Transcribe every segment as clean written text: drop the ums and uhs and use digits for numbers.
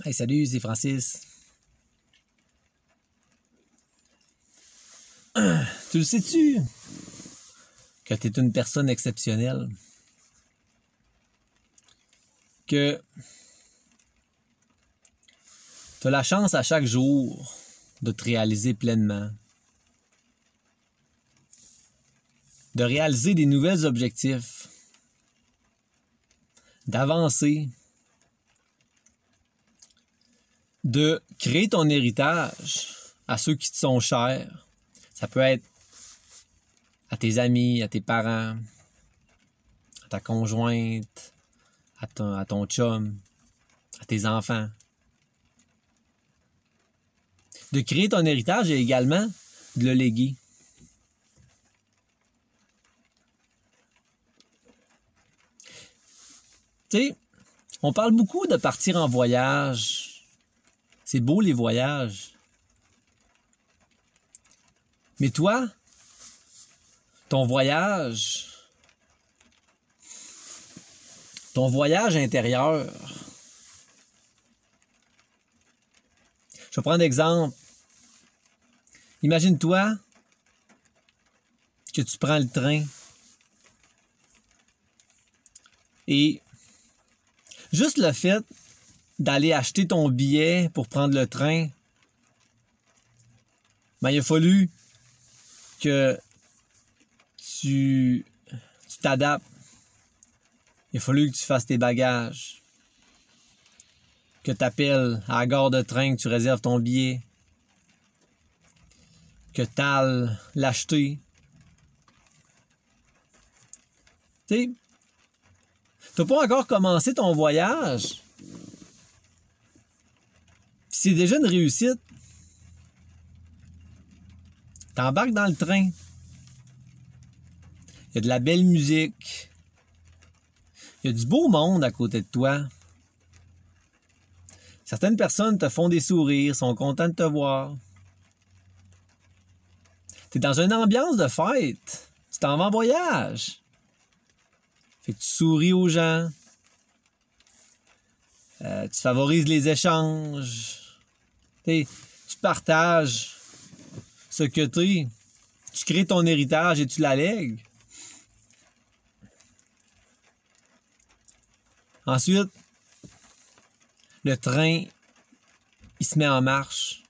Hey, salut, c'est Francis. Tu le sais-tu que tu es une personne exceptionnelle? Que tu as la chance à chaque jour de te réaliser pleinement, de réaliser des nouveaux objectifs, d'avancer, de créer ton héritage à ceux qui te sont chers. Ça peut être à tes amis, à tes parents, à ta conjointe, à ton chum, à tes enfants. De créer ton héritage et également de le léguer. Tu sais, on parle beaucoup de partir en voyage. C'est beau les voyages. Mais toi, ton voyage intérieur, je vais prendre l'exemple. Imagine-toi que tu prends le train et juste le fait d'aller acheter ton billet pour prendre le train, ben, il a fallu que tu t'adaptes. Il a fallu que tu fasses tes bagages, que tu appelles à la gare de train, que tu réserves ton billet, que tu ailles l'acheter. Tu sais, tu n'as pas encore commencé ton voyage. C'est déjà une réussite. Tu embarques dans le train. Il y a de la belle musique. Il y a du beau monde à côté de toi. Certaines personnes te font des sourires, sont contents de te voir. Tu es dans une ambiance de fête. Tu t'en vas en voyage. Fait que tu souris aux gens. Tu favorises les échanges. Tu partages ce que tu es. Tu crées ton héritage et tu l'allègues. Ensuite, le train, il se met en marche.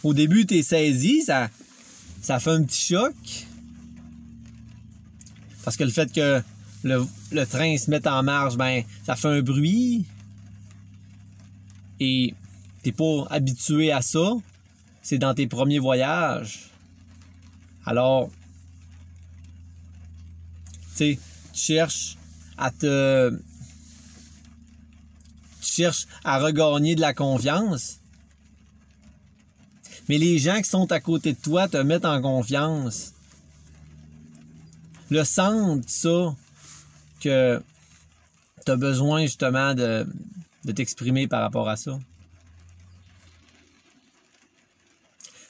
Au début, tu es saisi, ça fait un petit choc. Parce que le fait que le train se mette en marche, ben, ça fait un bruit. Et t'es pas habitué à ça. C'est dans tes premiers voyages. Alors, tu sais, tu cherches à regagner de la confiance. Mais les gens qui sont à côté de toi te mettent en confiance. Le sentent ça que tu as besoin justement de t'exprimer par rapport à ça.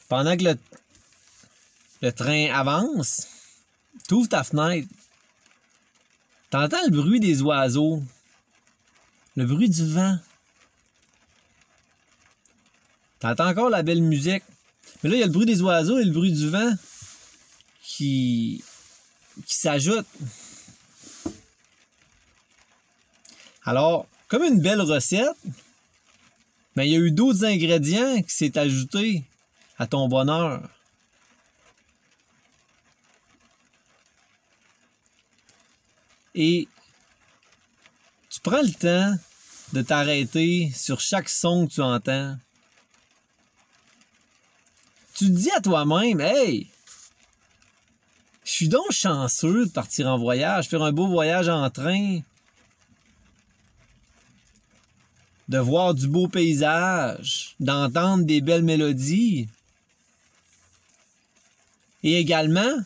Pendant que le train avance, tu ouvres ta fenêtre. Tu entends le bruit des oiseaux, le bruit du vent. Tu entends encore la belle musique. Mais là, il y a le bruit des oiseaux et le bruit du vent qui s'ajoutent. Alors, comme une belle recette, mais il y a eu d'autres ingrédients qui s'est ajoutés à ton bonheur. Et tu prends le temps de t'arrêter sur chaque son que tu entends. Tu te dis à toi-même, hey, je suis donc chanceux de partir en voyage, faire un beau voyage en train, de voir du beau paysage, d'entendre des belles mélodies. Et également,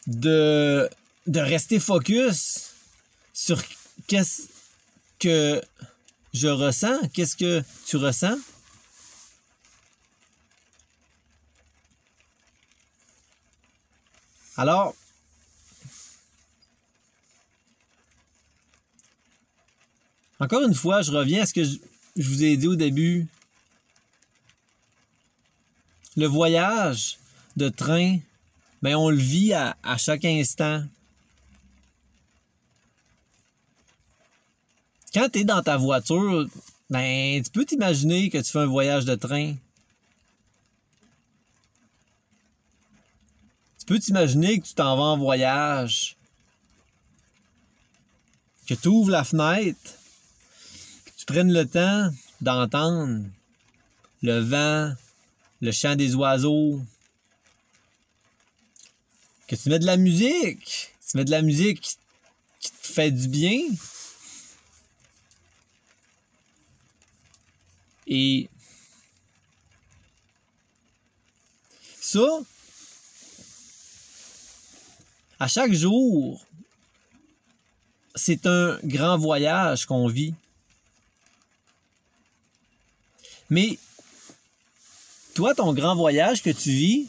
de rester focus sur qu'est-ce que je ressens, qu'est-ce que tu ressens. Alors, Encore une fois, je reviens à ce que je vous ai dit au début. Le voyage de train, ben on le vit à chaque instant. Quand tu es dans ta voiture, ben tu peux t'imaginer que tu fais un voyage de train. Tu peux t'imaginer que tu t'en vas en voyage, que tu ouvres la fenêtre, que tu prennes le temps d'entendre le vent, le chant des oiseaux, que tu mets de la musique, tu mets de la musique qui te fait du bien. Et ça, à chaque jour, c'est un grand voyage qu'on vit. Mais toi, ton grand voyage que tu vis,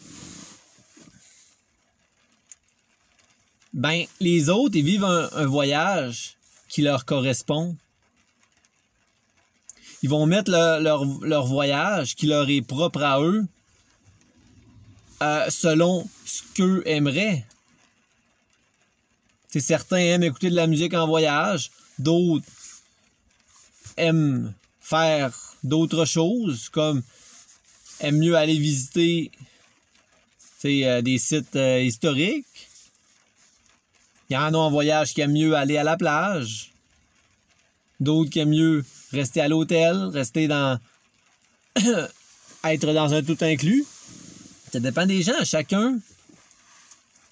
ben les autres, ils vivent un voyage qui leur correspond. Ils vont mettre leur voyage qui leur est propre à eux selon ce qu'eux aimeraient. T'sais, certains aiment écouter de la musique en voyage, d'autres aiment faire d'autres choses, comme aiment mieux aller visiter des sites historiques. Il y en a en voyage qui aiment mieux aller à la plage. D'autres qui aiment mieux rester à l'hôtel, rester dans... être dans un tout inclus. Ça dépend des gens. Chacun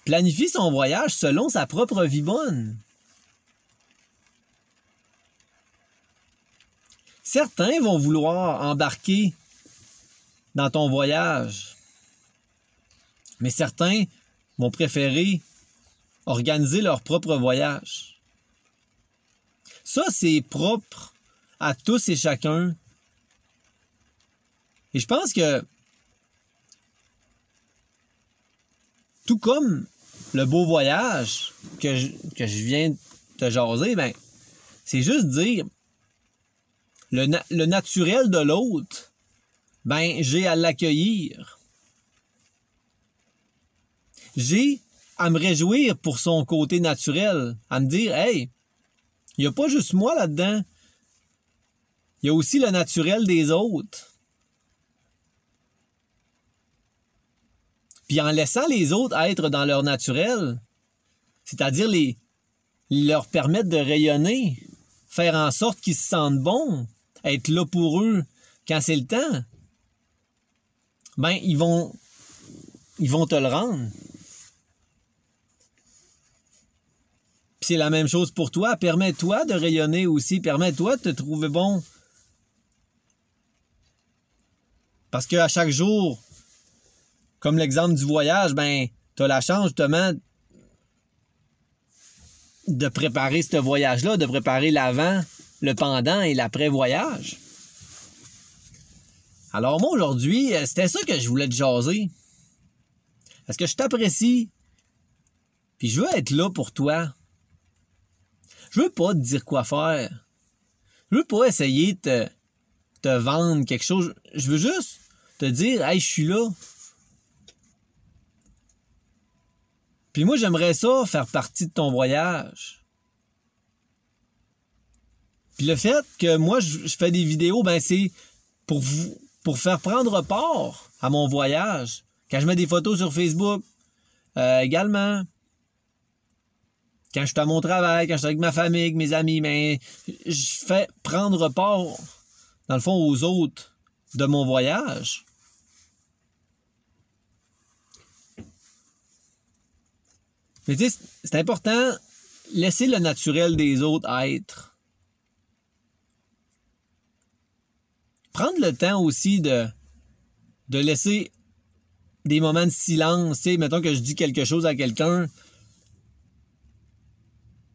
planifie son voyage selon sa propre vie bonne. Certains vont vouloir embarquer dans ton voyage, mais certains vont préférer organiser leur propre voyage. Ça, c'est propre à tous et chacun. Et je pense que, tout comme le beau voyage que je viens de te jaser, ben, c'est juste dire le naturel de l'autre, ben, j'ai à l'accueillir. J'ai à me réjouir pour son côté naturel, à me dire, hey, il n'y a pas juste moi là-dedans. Il y a aussi le naturel des autres. Puis en laissant les autres être dans leur naturel, c'est-à-dire leur permettre de rayonner, faire en sorte qu'ils se sentent bons, être là pour eux quand c'est le temps, ben ils vont te le rendre. Puis c'est la même chose pour toi. Permets-toi de rayonner aussi. Permets-toi de te trouver bon. Parce qu'à chaque jour, comme l'exemple du voyage, ben, tu as la chance justement de préparer ce voyage-là, de préparer l'avant, le pendant et l'après-voyage. Alors moi, aujourd'hui, c'était ça que je voulais te jaser. Parce que je t'apprécie. Puis je veux être là pour toi. Je veux pas te dire quoi faire. Je veux pas essayer de te vendre quelque chose. Je veux juste te dire, hey, je suis là. Puis moi, j'aimerais ça faire partie de ton voyage. Puis le fait que moi, je fais des vidéos, ben c'est pour faire prendre part à mon voyage. Quand je mets des photos sur Facebook, également. Quand je suis à mon travail, quand je suis avec ma famille, avec mes amis, ben, je fais prendre part, dans le fond, aux autres de mon voyage. Mais tu sais, c'est important, laisser le naturel des autres être. Prendre le temps aussi de laisser des moments de silence. Tu sais, mettons que je dis quelque chose à quelqu'un,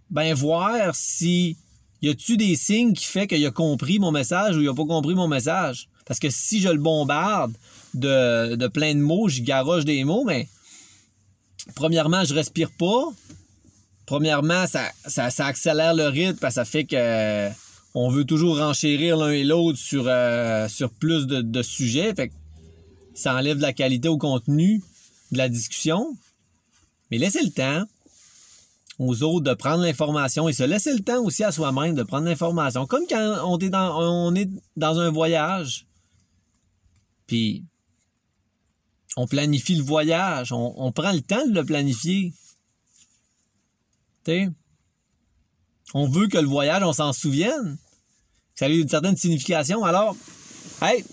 ben voir si y a-tu des signes qui fait qu'il a compris mon message ou il a pas compris mon message. Parce que si je le bombarde de plein de mots, je garoche des mots, mais premièrement, je respire pas. Premièrement, ça accélère le rythme parce que ça fait que on veut toujours renchérir l'un et l'autre sur plus de sujets. Fait que ça enlève de la qualité au contenu de la discussion. Mais laissez le temps aux autres de prendre l'information et se laisser le temps aussi à soi-même de prendre l'information. Comme quand on est dans un voyage, puis on planifie le voyage, on prend le temps de le planifier. T'sais? On veut que le voyage, on s'en souvienne, que ça ait une certaine signification. Alors, hey,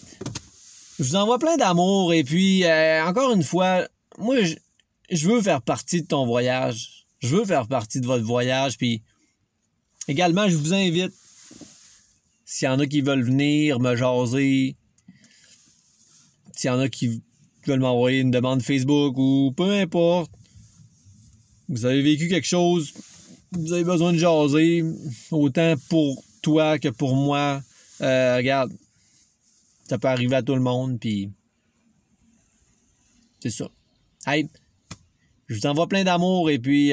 je vous envoie plein d'amour et puis, encore une fois, moi, je veux faire partie de ton voyage. Je veux faire partie de votre voyage. Puis, également, je vous invite, s'il y en a qui veulent venir me jaser, s'il y en a qui veulent m'envoyer une demande Facebook ou peu importe, vous avez vécu quelque chose, vous avez besoin de jaser, autant pour toi que pour moi, regarde, ça peut arriver à tout le monde, puis c'est ça. Hey, je vous envoie plein d'amour et puis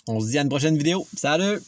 on se dit à une prochaine vidéo. Salut!